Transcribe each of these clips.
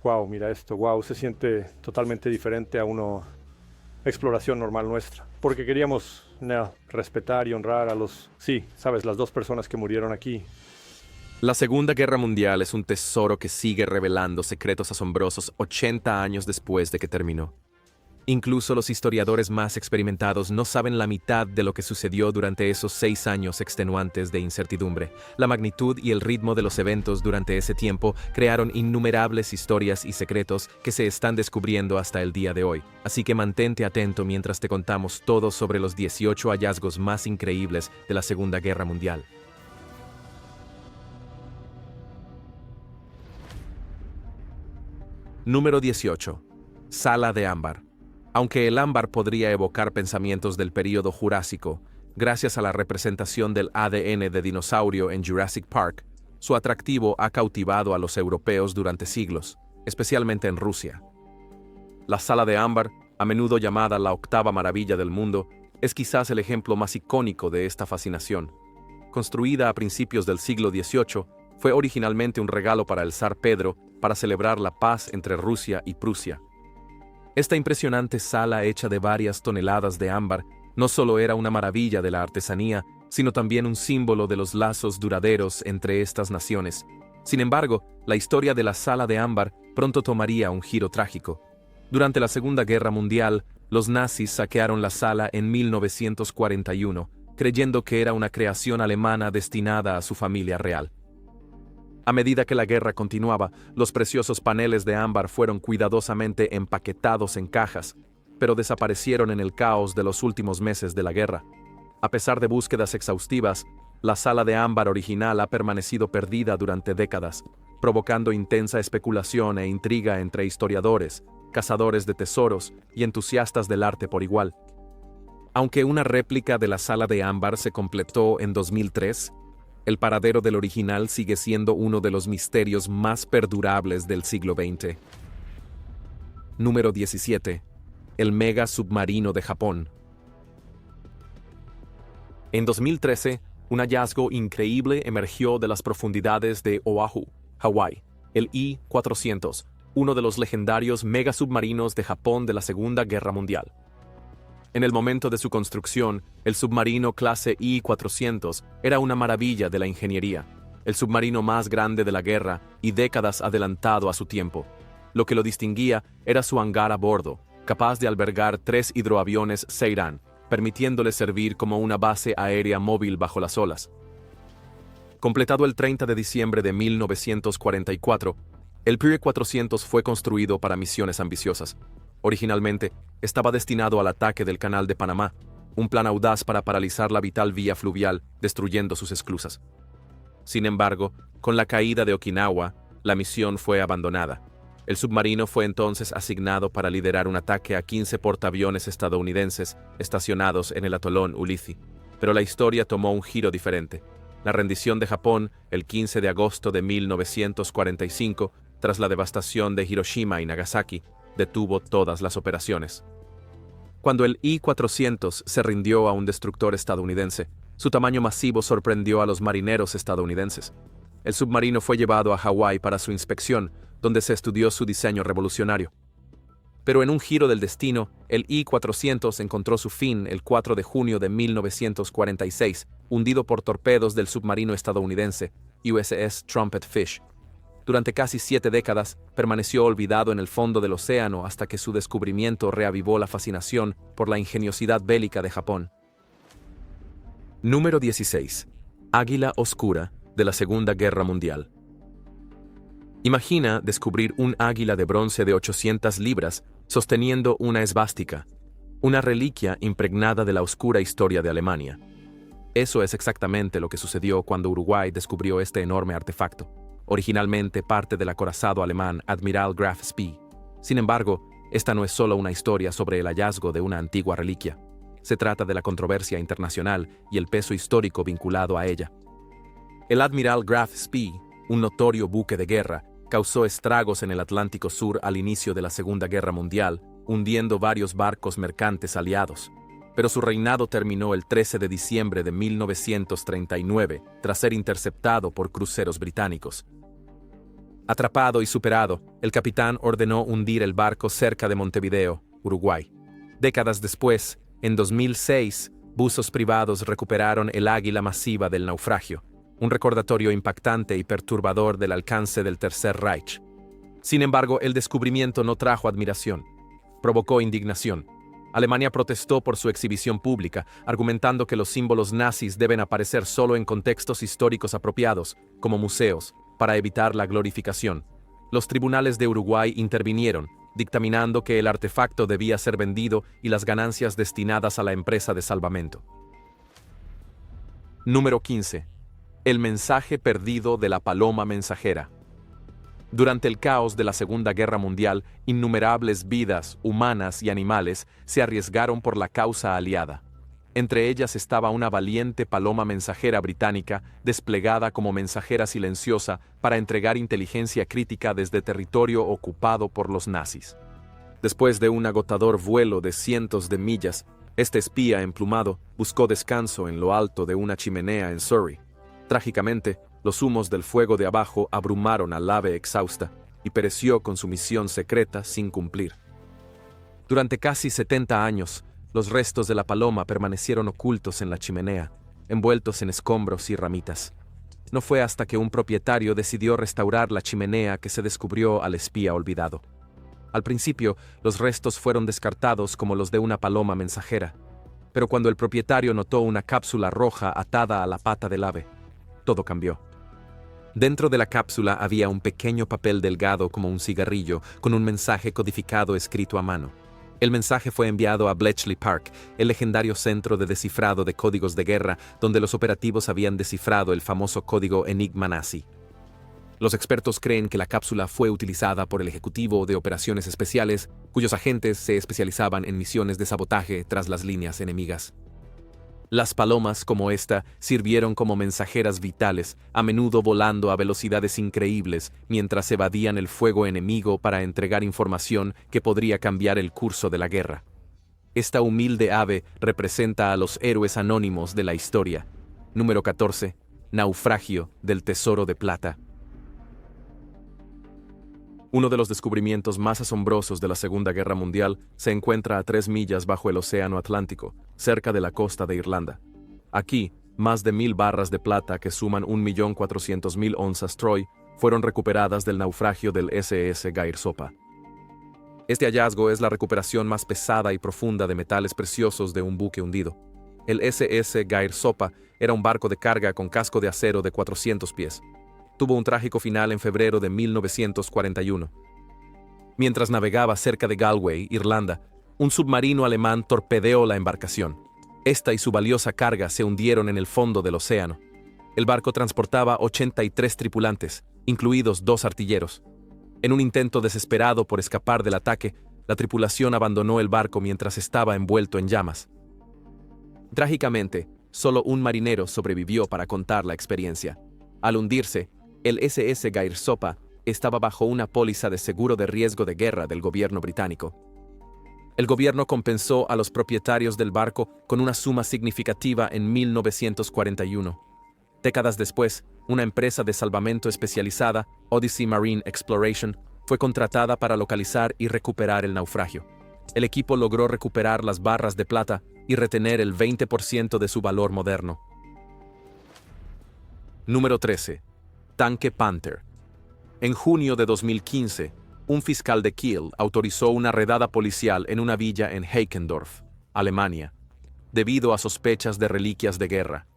Wow, mira esto, wow, se siente totalmente diferente a una exploración normal nuestra. Porque queríamos respetar y honrar a los, sí, sabes, las dos personas que murieron aquí. La Segunda Guerra Mundial es un tesoro que sigue revelando secretos asombrosos 80 años después de que terminó. Incluso los historiadores más experimentados no saben la mitad de lo que sucedió durante esos 6 años extenuantes de incertidumbre. La magnitud y el ritmo de los eventos durante ese tiempo crearon innumerables historias y secretos que se están descubriendo hasta el día de hoy. Así que mantente atento mientras te contamos todo sobre los 18 hallazgos más increíbles de la Segunda Guerra Mundial. Número 18. Sala de ámbar. Aunque el ámbar podría evocar pensamientos del período Jurásico, gracias a la representación del ADN de dinosaurio en Jurassic Park, su atractivo ha cautivado a los europeos durante siglos, especialmente en Rusia. La sala de ámbar, a menudo llamada la octava maravilla del mundo, es quizás el ejemplo más icónico de esta fascinación. Construida a principios del siglo XVIII, fue originalmente un regalo para el zar Pedro para celebrar la paz entre Rusia y Prusia. Esta impresionante sala hecha de varias toneladas de ámbar no solo era una maravilla de la artesanía, sino también un símbolo de los lazos duraderos entre estas naciones. Sin embargo, la historia de la sala de ámbar pronto tomaría un giro trágico. Durante la Segunda Guerra Mundial, los nazis saquearon la sala en 1941, creyendo que era una creación alemana destinada a su familia real. A medida que la guerra continuaba, los preciosos paneles de ámbar fueron cuidadosamente empaquetados en cajas, pero desaparecieron en el caos de los últimos meses de la guerra. A pesar de búsquedas exhaustivas, la sala de ámbar original ha permanecido perdida durante décadas, provocando intensa especulación e intriga entre historiadores, cazadores de tesoros y entusiastas del arte por igual. Aunque una réplica de la sala de ámbar se completó en 2003, el paradero del original sigue siendo uno de los misterios más perdurables del siglo XX. Número 17. El mega submarino de Japón. En 2013, un hallazgo increíble emergió de las profundidades de Oahu, Hawái, el I-400, uno de los legendarios megasubmarinos de Japón de la Segunda Guerra Mundial. En el momento de su construcción, el submarino clase I-400 era una maravilla de la ingeniería, el submarino más grande de la guerra y décadas adelantado a su tiempo. Lo que lo distinguía era su hangar a bordo, capaz de albergar 3 hidroaviones Seiran, permitiéndole servir como una base aérea móvil bajo las olas. Completado el 30 de diciembre de 1944, el Pier 400 fue construido para misiones ambiciosas. Originalmente, estaba destinado al ataque del Canal de Panamá, un plan audaz para paralizar la vital vía fluvial, destruyendo sus esclusas. Sin embargo, con la caída de Okinawa, la misión fue abandonada. El submarino fue entonces asignado para liderar un ataque a 15 portaaviones estadounidenses estacionados en el atolón Ulithi. Pero la historia tomó un giro diferente. La rendición de Japón, el 15 de agosto de 1945, tras la devastación de Hiroshima y Nagasaki, detuvo todas las operaciones. Cuando el I-400 se rindió a un destructor estadounidense, su tamaño masivo sorprendió a los marineros estadounidenses. El submarino fue llevado a Hawái para su inspección, donde se estudió su diseño revolucionario. Pero en un giro del destino, el I-400 encontró su fin el 4 de junio de 1946, hundido por torpedos del submarino estadounidense USS Trumpet Fish. Durante casi 7 décadas, permaneció olvidado en el fondo del océano hasta que su descubrimiento reavivó la fascinación por la ingeniosidad bélica de Japón. Número 16. Águila Oscura de la Segunda Guerra Mundial. Imagina descubrir un águila de bronce de 800 libras sosteniendo una esvástica, una reliquia impregnada de la oscura historia de Alemania. Eso es exactamente lo que sucedió cuando Uruguay descubrió este enorme artefacto, originalmente parte del acorazado alemán Admiral Graf Spee. Sin embargo, esta no es solo una historia sobre el hallazgo de una antigua reliquia. Se trata de la controversia internacional y el peso histórico vinculado a ella. El Admiral Graf Spee, un notorio buque de guerra, causó estragos en el Atlántico Sur al inicio de la Segunda Guerra Mundial, hundiendo varios barcos mercantes aliados. Pero su reinado terminó el 13 de diciembre de 1939, tras ser interceptado por cruceros británicos. Atrapado y superado, el capitán ordenó hundir el barco cerca de Montevideo, Uruguay. Décadas después, en 2006, buzos privados recuperaron el águila masiva del naufragio, un recordatorio impactante y perturbador del alcance del Tercer Reich. Sin embargo, el descubrimiento no trajo admiración, provocó indignación. Alemania protestó por su exhibición pública, argumentando que los símbolos nazis deben aparecer solo en contextos históricos apropiados, como museos, para evitar la glorificación. Los tribunales de Uruguay intervinieron, dictaminando que el artefacto debía ser vendido y las ganancias destinadas a la empresa de salvamento. Número 15. El mensaje perdido de la paloma mensajera. Durante el caos de la Segunda Guerra Mundial, innumerables vidas, humanas y animales, se arriesgaron por la causa aliada. Entre ellas estaba una valiente paloma mensajera británica, desplegada como mensajera silenciosa para entregar inteligencia crítica desde territorio ocupado por los nazis. Después de un agotador vuelo de cientos de millas, este espía emplumado buscó descanso en lo alto de una chimenea en Surrey. Trágicamente, los humos del fuego de abajo abrumaron al ave exhausta y pereció con su misión secreta sin cumplir. Durante casi 70 años, los restos de la paloma permanecieron ocultos en la chimenea, envueltos en escombros y ramitas. No fue hasta que un propietario decidió restaurar la chimenea que se descubrió al espía olvidado. Al principio, los restos fueron descartados como los de una paloma mensajera, pero cuando el propietario notó una cápsula roja atada a la pata del ave, todo cambió. Dentro de la cápsula había un pequeño papel delgado como un cigarrillo, con un mensaje codificado escrito a mano. El mensaje fue enviado a Bletchley Park, el legendario centro de descifrado de códigos de guerra, donde los operativos habían descifrado el famoso código Enigma nazi. Los expertos creen que la cápsula fue utilizada por el Ejecutivo de Operaciones Especiales, cuyos agentes se especializaban en misiones de sabotaje tras las líneas enemigas. Las palomas como esta sirvieron como mensajeras vitales, a menudo volando a velocidades increíbles mientras evadían el fuego enemigo para entregar información que podría cambiar el curso de la guerra. Esta humilde ave representa a los héroes anónimos de la historia. Número 14. Naufragio del Tesoro de Plata. Uno de los descubrimientos más asombrosos de la Segunda Guerra Mundial se encuentra a 3 millas bajo el Océano Atlántico, cerca de la costa de Irlanda. Aquí, más de 1,000 barras de plata que suman 1.400.000 onzas Troy fueron recuperadas del naufragio del SS Gair Sopa. Este hallazgo es la recuperación más pesada y profunda de metales preciosos de un buque hundido. El SS Gair Sopa era un barco de carga con casco de acero de 400 pies. Tuvo un trágico final en febrero de 1941. Mientras navegaba cerca de Galway, Irlanda, un submarino alemán torpedeó la embarcación. Esta y su valiosa carga se hundieron en el fondo del océano. El barco transportaba 83 tripulantes, incluidos 2 artilleros. En un intento desesperado por escapar del ataque, la tripulación abandonó el barco mientras estaba envuelto en llamas. Trágicamente, solo un marinero sobrevivió para contar la experiencia. Al hundirse, el SS Gair Sopa estaba bajo una póliza de seguro de riesgo de guerra del gobierno británico. El gobierno compensó a los propietarios del barco con una suma significativa en 1941. Décadas después, una empresa de salvamento especializada, Odyssey Marine Exploration, fue contratada para localizar y recuperar el naufragio. El equipo logró recuperar las barras de plata y retener el 20% de su valor moderno. Número 13. Tanque Panther. En junio de 2015, un fiscal de Kiel autorizó una redada policial en una villa en Heikendorf, Alemania, debido a sospechas de reliquias de guerra.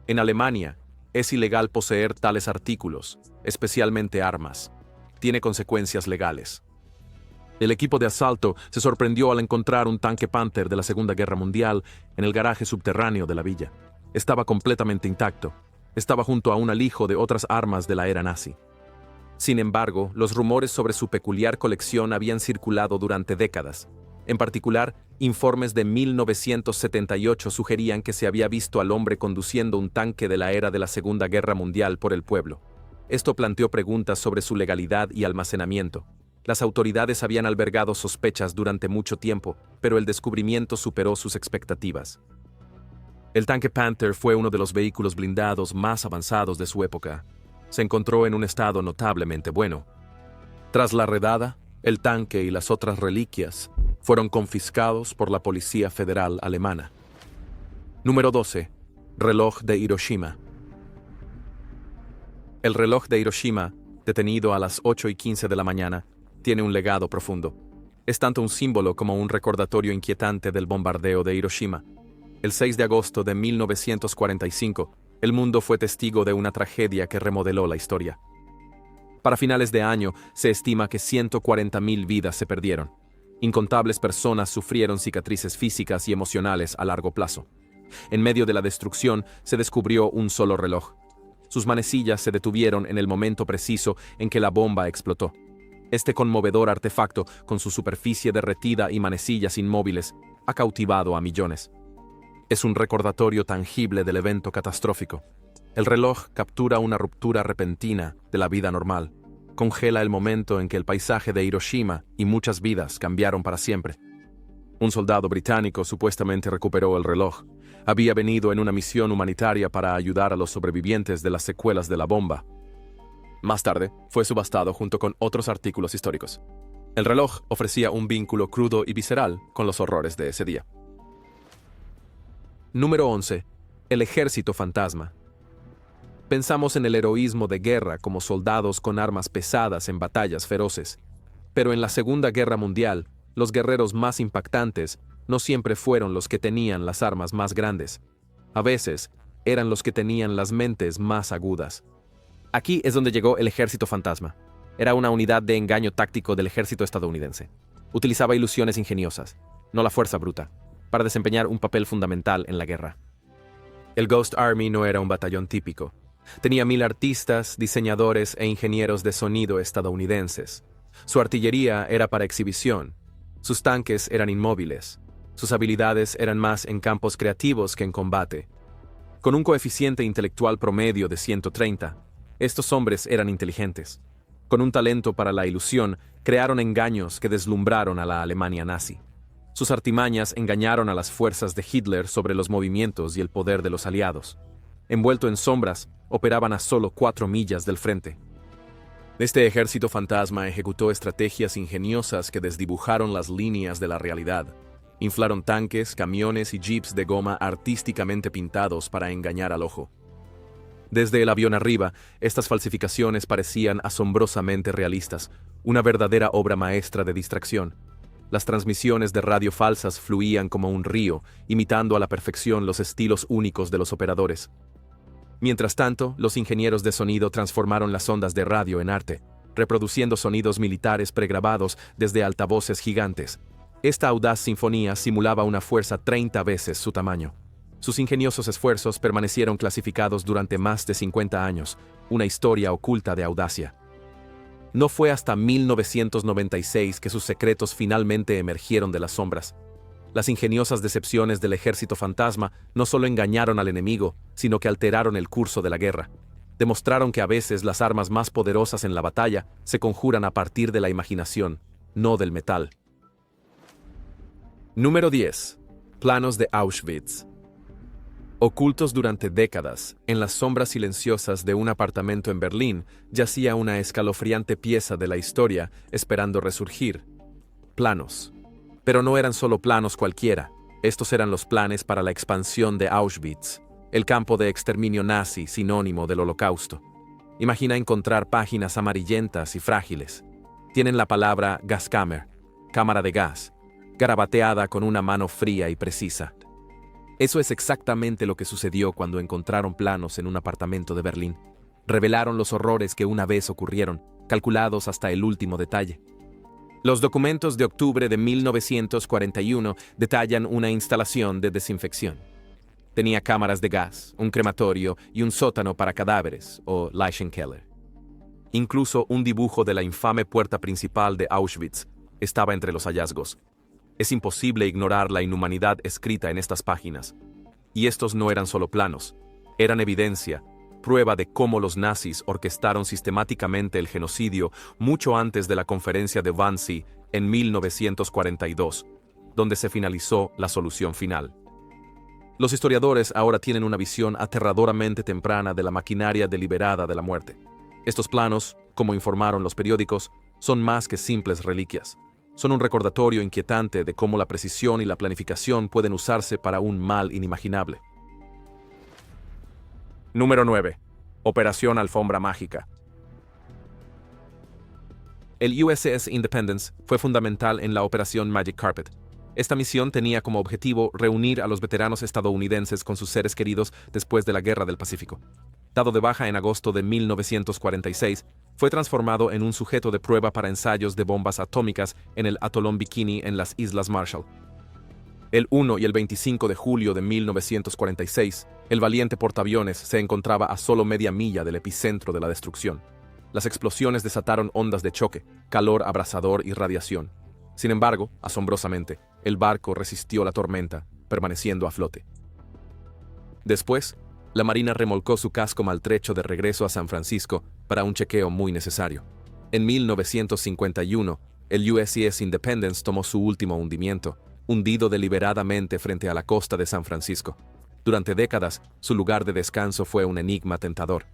En Alemania, es ilegal poseer tales artículos, especialmente armas. Tiene consecuencias legales. El equipo de asalto se sorprendió al encontrar un tanque Panther de la Segunda Guerra Mundial en el garaje subterráneo de la villa. Estaba completamente intacto. Estaba junto a un alijo de otras armas de la era nazi. Sin embargo, los rumores sobre su peculiar colección habían circulado durante décadas. En particular, informes de 1978 sugerían que se había visto al hombre conduciendo un tanque de la era de la Segunda Guerra Mundial por el pueblo. Esto planteó preguntas sobre su legalidad y almacenamiento. Las autoridades habían albergado sospechas durante mucho tiempo, pero el descubrimiento superó sus expectativas. El tanque Panther fue uno de los vehículos blindados más avanzados de su época. Se encontró en un estado notablemente bueno, Tras la redada, el tanque y las otras reliquias fueron confiscados por la Policía Federal Alemana. Número 12. Reloj de Hiroshima. El reloj de Hiroshima, detenido a las 8:15 de la mañana, tiene un legado profundo. Es tanto un símbolo como un recordatorio inquietante del bombardeo de Hiroshima. El 6 de agosto de 1945, el mundo fue testigo de una tragedia que remodeló la historia. Para finales de año, se estima que 140.000 vidas se perdieron. Incontables personas sufrieron cicatrices físicas y emocionales a largo plazo. En medio de la destrucción, se descubrió un solo reloj. Sus manecillas se detuvieron en el momento preciso en que la bomba explotó. Este conmovedor artefacto, con su superficie derretida y manecillas inmóviles, ha cautivado a millones. Es un recordatorio tangible del evento catastrófico. El reloj captura una ruptura repentina de la vida normal. Congela el momento en que el paisaje de Hiroshima y muchas vidas cambiaron para siempre. Un soldado británico supuestamente recuperó el reloj. Había venido en una misión humanitaria para ayudar a los sobrevivientes de las secuelas de la bomba. Más tarde, fue subastado junto con otros artículos históricos. El reloj ofrecía un vínculo crudo y visceral con los horrores de ese día. Número 11. El ejército fantasma. Pensamos en el heroísmo de guerra como soldados con armas pesadas en batallas feroces. Pero en la Segunda Guerra Mundial, los guerreros más impactantes no siempre fueron los que tenían las armas más grandes. A veces, eran los que tenían las mentes más agudas. Aquí es donde llegó el ejército fantasma. Era una unidad de engaño táctico del ejército estadounidense. Utilizaba ilusiones ingeniosas, no la fuerza bruta, para desempeñar un papel fundamental en la guerra. El Ghost Army no era un batallón típico. Tenía 1,000 artistas, diseñadores e ingenieros de sonido estadounidenses. Su artillería era para exhibición. Sus tanques eran inmóviles. Sus habilidades eran más en campos creativos que en combate. Con un coeficiente intelectual promedio de 130, estos hombres eran inteligentes. Con un talento para la ilusión, crearon engaños que deslumbraron a la Alemania nazi. Sus artimañas engañaron a las fuerzas de Hitler sobre los movimientos y el poder de los aliados. Envuelto en sombras, operaban a solo 4 millas del frente. Este ejército fantasma ejecutó estrategias ingeniosas que desdibujaron las líneas de la realidad. Inflaron tanques, camiones y jeeps de goma artísticamente pintados para engañar al ojo. Desde el avión arriba, estas falsificaciones parecían asombrosamente realistas, una verdadera obra maestra de distracción. Las transmisiones de radio falsas fluían como un río, imitando a la perfección los estilos únicos de los operadores. Mientras tanto, los ingenieros de sonido transformaron las ondas de radio en arte, reproduciendo sonidos militares pregrabados desde altavoces gigantes. Esta audaz sinfonía simulaba una fuerza 30 veces su tamaño. Sus ingeniosos esfuerzos permanecieron clasificados durante más de 50 años, una historia oculta de audacia. No fue hasta 1996 que sus secretos finalmente emergieron de las sombras. Las ingeniosas decepciones del ejército fantasma no solo engañaron al enemigo, sino que alteraron el curso de la guerra. Demostraron que a veces las armas más poderosas en la batalla se conjuran a partir de la imaginación, no del metal. Número 10. Planos de Auschwitz. Ocultos durante décadas, en las sombras silenciosas de un apartamento en Berlín, yacía una escalofriante pieza de la historia esperando resurgir. Planos. Pero no eran solo planos cualquiera. Estos eran los planes para la expansión de Auschwitz, el campo de exterminio nazi sinónimo del Holocausto. Imagina encontrar páginas amarillentas y frágiles. Tienen la palabra Gaskammer, cámara de gas, garabateada con una mano fría y precisa. Eso es exactamente lo que sucedió cuando encontraron planos en un apartamento de Berlín. Revelaron los horrores que una vez ocurrieron, calculados hasta el último detalle. Los documentos de octubre de 1941 detallan una instalación de desinfección. Tenía cámaras de gas, un crematorio y un sótano para cadáveres, o Leichenkeller. Incluso un dibujo de la infame puerta principal de Auschwitz estaba entre los hallazgos. Es imposible ignorar la inhumanidad escrita en estas páginas. Y estos no eran solo planos, eran evidencia, prueba de cómo los nazis orquestaron sistemáticamente el genocidio mucho antes de la conferencia de Wannsee en 1942, donde se finalizó la solución final. Los historiadores ahora tienen una visión aterradoramente temprana de la maquinaria deliberada de la muerte. Estos planos, como informaron los periódicos, son más que simples reliquias. Son un recordatorio inquietante de cómo la precisión y la planificación pueden usarse para un mal inimaginable. Número 9. Operación Alfombra Mágica. El USS Independence fue fundamental en la Operación Magic Carpet. Esta misión tenía como objetivo reunir a los veteranos estadounidenses con sus seres queridos después de la Guerra del Pacífico. Dado de baja en agosto de 1946, fue transformado en un sujeto de prueba para ensayos de bombas atómicas en el atolón Bikini en las Islas Marshall. El 1 y el 25 de julio de 1946, el valiente portaaviones se encontraba a solo media milla del epicentro de la destrucción. Las explosiones desataron ondas de choque, calor abrasador y radiación. Sin embargo, asombrosamente, el barco resistió la tormenta, permaneciendo a flote. Después, la Marina remolcó su casco maltrecho de regreso a San Francisco para un chequeo muy necesario. En 1951, el USS Independence tomó su último hundimiento, hundido deliberadamente frente a la costa de San Francisco. Durante décadas, su lugar de descanso fue un enigma tentador.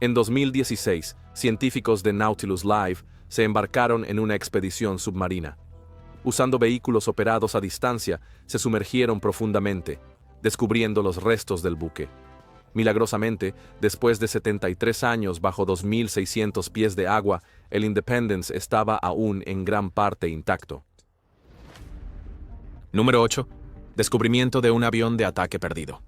En 2016, científicos de Nautilus Live se embarcaron en una expedición submarina. Usando vehículos operados a distancia, se sumergieron profundamente, descubriendo los restos del buque. Milagrosamente, después de 73 años bajo 2.600 pies de agua, el Independence estaba aún en gran parte intacto. Número 8. Descubrimiento de un avión de ataque perdido.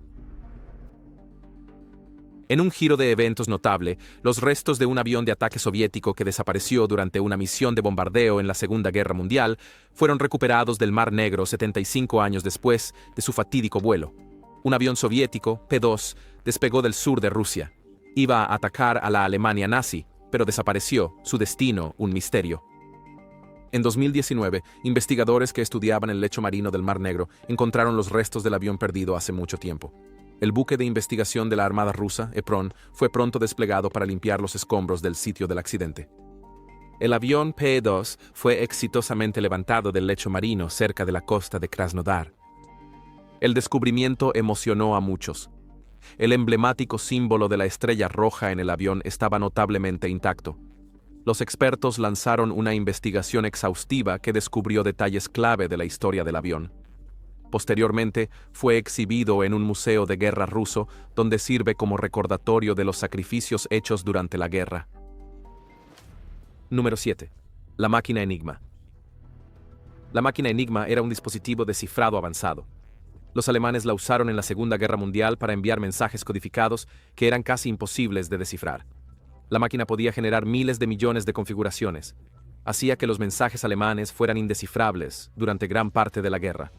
En un giro de eventos notable, los restos de un avión de ataque soviético que desapareció durante una misión de bombardeo en la Segunda Guerra Mundial fueron recuperados del Mar Negro 75 años después de su fatídico vuelo. Un avión soviético, P-2, despegó del sur de Rusia. Iba a atacar a la Alemania nazi, pero desapareció, su destino un misterio. En 2019, investigadores que estudiaban el lecho marino del Mar Negro encontraron los restos del avión perdido hace mucho tiempo. El buque de investigación de la Armada rusa, Epron, fue pronto desplegado para limpiar los escombros del sitio del accidente. El avión P-2 fue exitosamente levantado del lecho marino cerca de la costa de Krasnodar. El descubrimiento emocionó a muchos. El emblemático símbolo de la estrella roja en el avión estaba notablemente intacto. Los expertos lanzaron una investigación exhaustiva que descubrió detalles clave de la historia del avión. Posteriormente, fue exhibido en un museo de guerra ruso, donde sirve como recordatorio de los sacrificios hechos durante la guerra. Número 7. La máquina Enigma. La máquina Enigma era un dispositivo de cifrado avanzado. Los alemanes la usaron en la Segunda Guerra Mundial para enviar mensajes codificados que eran casi imposibles de descifrar. La máquina podía generar miles de millones de configuraciones. Hacía que los mensajes alemanes fueran indescifrables durante gran parte de la guerra.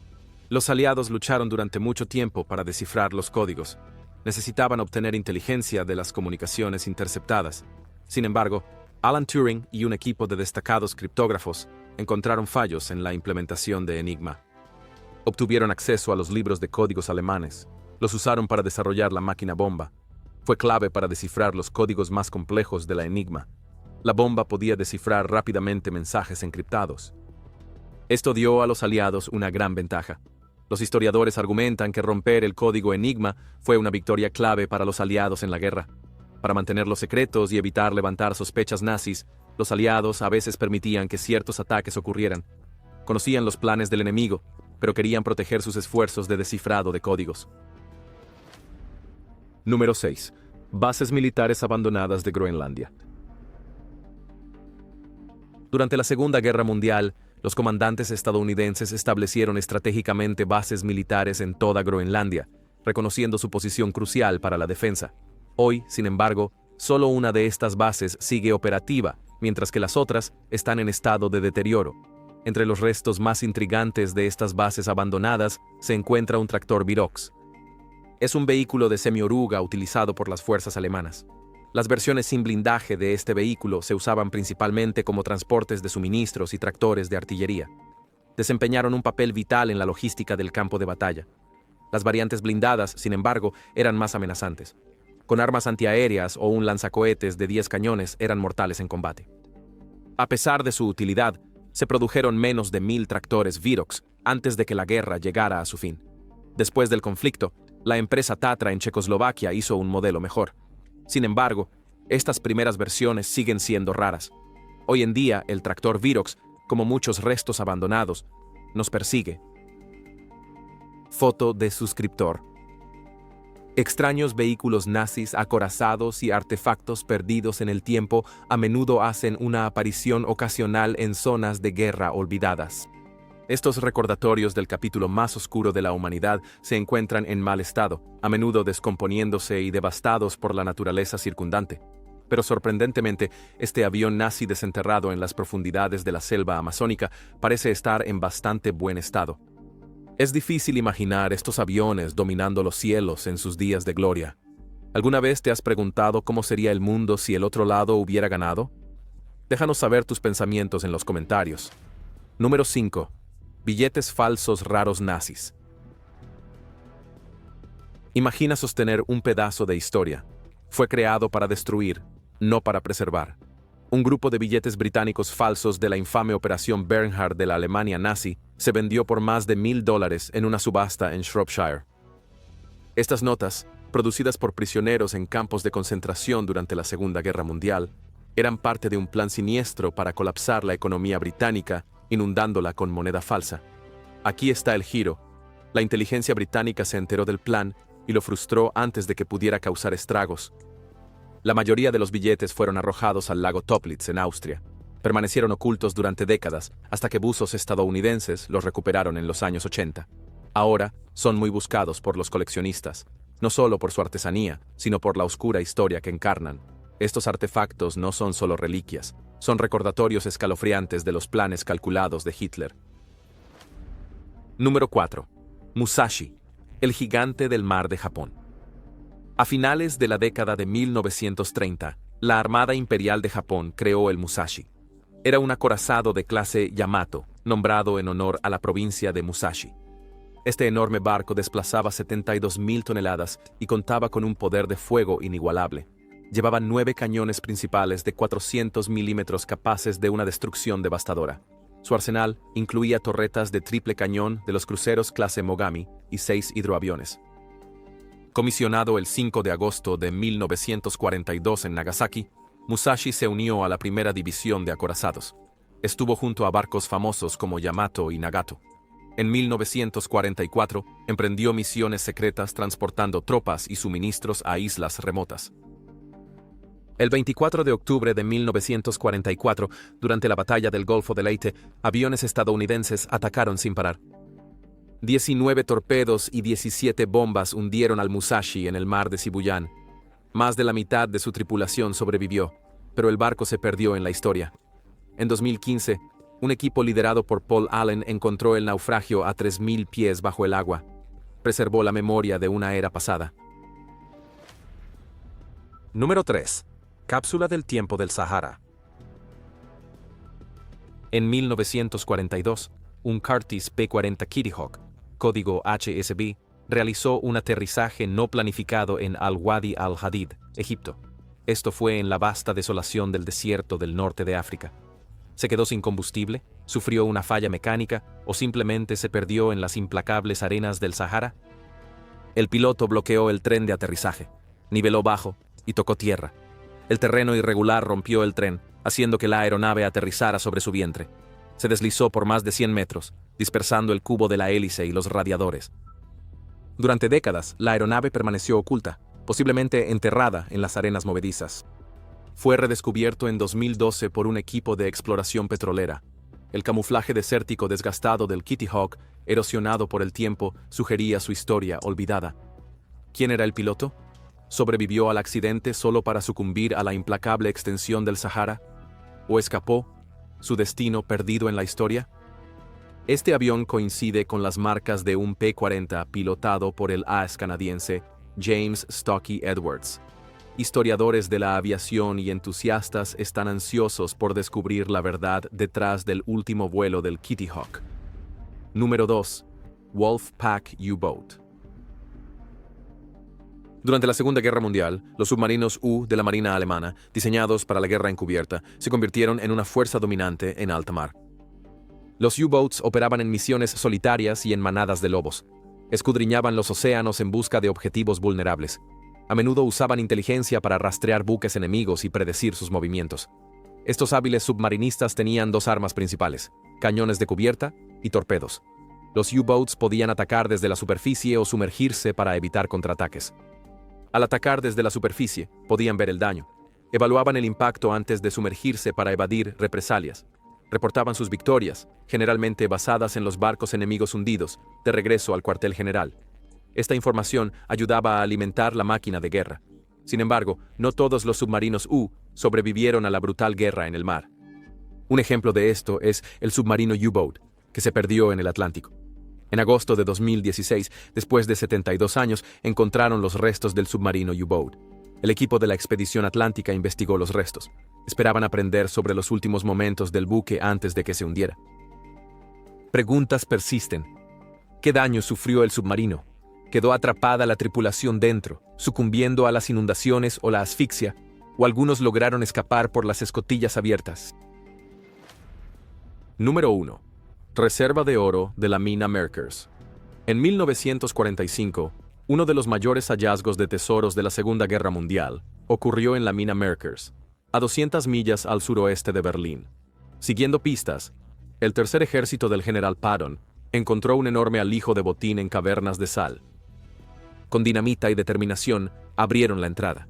Los aliados lucharon durante mucho tiempo para descifrar los códigos. Necesitaban obtener inteligencia de las comunicaciones interceptadas. Sin embargo, Alan Turing y un equipo de destacados criptógrafos encontraron fallos en la implementación de Enigma. Obtuvieron acceso a los libros de códigos alemanes. Los usaron para desarrollar la máquina bomba. Fue clave para descifrar los códigos más complejos de la Enigma. La bomba podía descifrar rápidamente mensajes encriptados. Esto dio a los aliados una gran ventaja. Los historiadores argumentan que romper el código Enigma fue una victoria clave para los aliados en la guerra. Para mantenerlos secretos y evitar levantar sospechas nazis, los aliados a veces permitían que ciertos ataques ocurrieran. Conocían los planes del enemigo, pero querían proteger sus esfuerzos de descifrado de códigos. Número 6. Bases militares abandonadas de Groenlandia. Durante la Segunda Guerra Mundial, los comandantes estadounidenses establecieron estratégicamente bases militares en toda Groenlandia, reconociendo su posición crucial para la defensa. Hoy, sin embargo, solo una de estas bases sigue operativa, mientras que las otras están en estado de deterioro. Entre los restos más intrigantes de estas bases abandonadas se encuentra un tractor Virox. Es un vehículo de semioruga utilizado por las fuerzas alemanas. Las versiones sin blindaje de este vehículo se usaban principalmente como transportes de suministros y tractores de artillería. Desempeñaron un papel vital en la logística del campo de batalla. Las variantes blindadas, sin embargo, eran más amenazantes. Con armas antiaéreas o un lanzacohetes de 10 cañones eran mortales en combate. A pesar de su utilidad, se produjeron menos de 1.000 tractores Virox antes de que la guerra llegara a su fin. Después del conflicto, la empresa Tatra en Checoslovaquia hizo un modelo mejor. Sin embargo, estas primeras versiones siguen siendo raras. Hoy en día, el tractor Virox, como muchos restos abandonados, nos persigue. Foto de suscriptor. Extraños vehículos nazis acorazados y artefactos perdidos en el tiempo a menudo hacen una aparición ocasional en zonas de guerra olvidadas. Estos recordatorios del capítulo más oscuro de la humanidad se encuentran en mal estado, a menudo descomponiéndose y devastados por la naturaleza circundante. Pero sorprendentemente, este avión nazi desenterrado en las profundidades de la selva amazónica parece estar en bastante buen estado. Es difícil imaginar estos aviones dominando los cielos en sus días de gloria. ¿Alguna vez te has preguntado cómo sería el mundo si el otro lado hubiera ganado? Déjanos saber tus pensamientos en los comentarios. Número 5. Billetes falsos raros nazis. Imagina sostener un pedazo de historia. Fue creado para destruir, no para preservar. Un grupo de billetes británicos falsos de la infame Operación Bernhard de la Alemania nazi se vendió por más de $1,000 en una subasta en Shropshire. Estas notas, producidas por prisioneros en campos de concentración durante la Segunda Guerra Mundial, eran parte de un plan siniestro para colapsar la economía británica, inundándola con moneda falsa. Aquí está el giro. La inteligencia británica se enteró del plan y lo frustró antes de que pudiera causar estragos. La mayoría de los billetes fueron arrojados al lago Toplitz, en Austria. Permanecieron ocultos durante décadas hasta que buzos estadounidenses los recuperaron en los años 80. Ahora son muy buscados por los coleccionistas, no solo por su artesanía, sino por la oscura historia que encarnan. Estos artefactos no son solo reliquias, son recordatorios escalofriantes de los planes calculados de Hitler. Número 4. Musashi, el gigante del mar de Japón. A finales de la década de 1930, la Armada Imperial de Japón creó el Musashi. Era un acorazado de clase Yamato, nombrado en honor a la provincia de Musashi. Este enorme barco desplazaba 72,000 toneladas y contaba con un poder de fuego inigualable. Llevaba 9 cañones principales de 400 milímetros capaces de una destrucción devastadora. Su arsenal incluía torretas de triple cañón de los cruceros clase Mogami y 6 hidroaviones. Comisionado el 5 de agosto de 1942 en Nagasaki, Musashi se unió a la primera división de acorazados. Estuvo junto a barcos famosos como Yamato y Nagato. En 1944, emprendió misiones secretas transportando tropas y suministros a islas remotas. El 24 de octubre de 1944, durante la batalla del Golfo de Leyte, aviones estadounidenses atacaron sin parar. 19 torpedos y 17 bombas hundieron al Musashi en el mar de Sibuyan. Más de la mitad de su tripulación sobrevivió, pero el barco se perdió en la historia. En 2015, un equipo liderado por Paul Allen encontró el naufragio a 3,000 pies bajo el agua. Preservó la memoria de una era pasada. Número 3. Cápsula del tiempo del Sahara. En 1942, un Curtiss P-40 Kitty Hawk, código HSB, realizó un aterrizaje no planificado en Al-Wadi al-Hadid, Egipto. Esto fue en la vasta desolación del desierto del norte de África. ¿Se quedó sin combustible? ¿Sufrió una falla mecánica? ¿O simplemente se perdió en las implacables arenas del Sahara? El piloto bloqueó el tren de aterrizaje, niveló bajo y tocó tierra. El terreno irregular rompió el tren, haciendo que la aeronave aterrizara sobre su vientre. Se deslizó por más de 100 metros, dispersando el cubo de la hélice y los radiadores. Durante décadas, la aeronave permaneció oculta, posiblemente enterrada en las arenas movedizas. Fue redescubierto en 2012 por un equipo de exploración petrolera. El camuflaje desértico desgastado del Kitty Hawk, erosionado por el tiempo, sugería su historia olvidada. ¿Quién era el piloto? ¿Sobrevivió al accidente solo para sucumbir a la implacable extensión del Sahara? ¿O escapó, su destino perdido en la historia? Este avión coincide con las marcas de un P-40 pilotado por el as canadiense James Stocky Edwards. Historiadores de la aviación y entusiastas están ansiosos por descubrir la verdad detrás del último vuelo del Kitty Hawk. Número 2. Wolfpack U-Boat. Durante la Segunda Guerra Mundial, los submarinos U de la Marina Alemana, diseñados para la guerra encubierta, se convirtieron en una fuerza dominante en alta mar. Los U-Boats operaban en misiones solitarias y en manadas de lobos. Escudriñaban los océanos en busca de objetivos vulnerables. A menudo usaban inteligencia para rastrear buques enemigos y predecir sus movimientos. Estos hábiles submarinistas tenían dos armas principales: cañones de cubierta y torpedos. Los U-boats podían atacar desde la superficie o sumergirse para evitar contraataques. Al atacar desde la superficie, podían ver el daño. Evaluaban el impacto antes de sumergirse para evadir represalias. Reportaban sus victorias, generalmente basadas en los barcos enemigos hundidos, de regreso al cuartel general. Esta información ayudaba a alimentar la máquina de guerra. Sin embargo, no todos los submarinos U sobrevivieron a la brutal guerra en el mar. Un ejemplo de esto es el submarino U-boat, que se perdió en el Atlántico. En agosto de 2016, después de 72 años, encontraron los restos del submarino U-boat. El equipo de la expedición atlántica investigó los restos. Esperaban aprender sobre los últimos momentos del buque antes de que se hundiera. Preguntas persisten. ¿Qué daño sufrió el submarino? ¿Quedó atrapada la tripulación dentro, sucumbiendo a las inundaciones o la asfixia? ¿O algunos lograron escapar por las escotillas abiertas? Número 1. Reserva de oro de la mina Merkers. En 1945, uno de los mayores hallazgos de tesoros de la Segunda Guerra Mundial ocurrió en la mina Merkers, a 200 millas al suroeste de Berlín. Siguiendo pistas, el tercer ejército del general Patton encontró un enorme alijo de botín en cavernas de sal. Con dinamita y determinación, abrieron la entrada.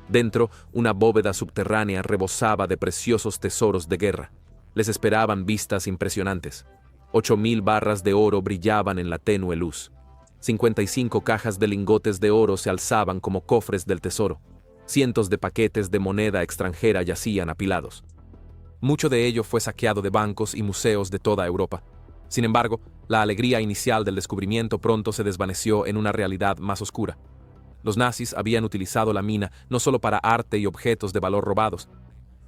Dentro, una bóveda subterránea rebosaba de preciosos tesoros de guerra. Les esperaban vistas impresionantes. 8,000 barras de oro brillaban en la tenue luz. 55 cajas de lingotes de oro se alzaban como cofres del tesoro. Cientos de paquetes de moneda extranjera yacían apilados. Mucho de ello fue saqueado de bancos y museos de toda Europa. Sin embargo, la alegría inicial del descubrimiento pronto se desvaneció en una realidad más oscura. Los nazis habían utilizado la mina no solo para arte y objetos de valor robados.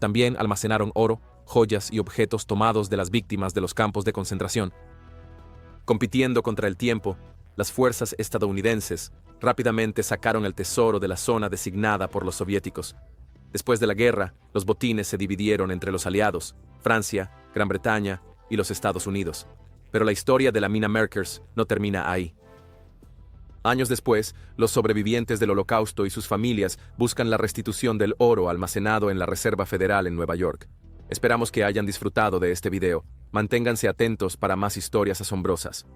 También almacenaron oro, joyas y objetos tomados de las víctimas de los campos de concentración. Compitiendo contra el tiempo, las fuerzas estadounidenses rápidamente sacaron el tesoro de la zona designada por los soviéticos. Después de la guerra, los botines se dividieron entre los aliados, Francia, Gran Bretaña y los Estados Unidos. Pero la historia de la mina Merkers no termina ahí. Años después, los sobrevivientes del Holocausto y sus familias buscan la restitución del oro almacenado en la Reserva Federal en Nueva York. Esperamos que hayan disfrutado de este video. Manténganse atentos para más historias asombrosas.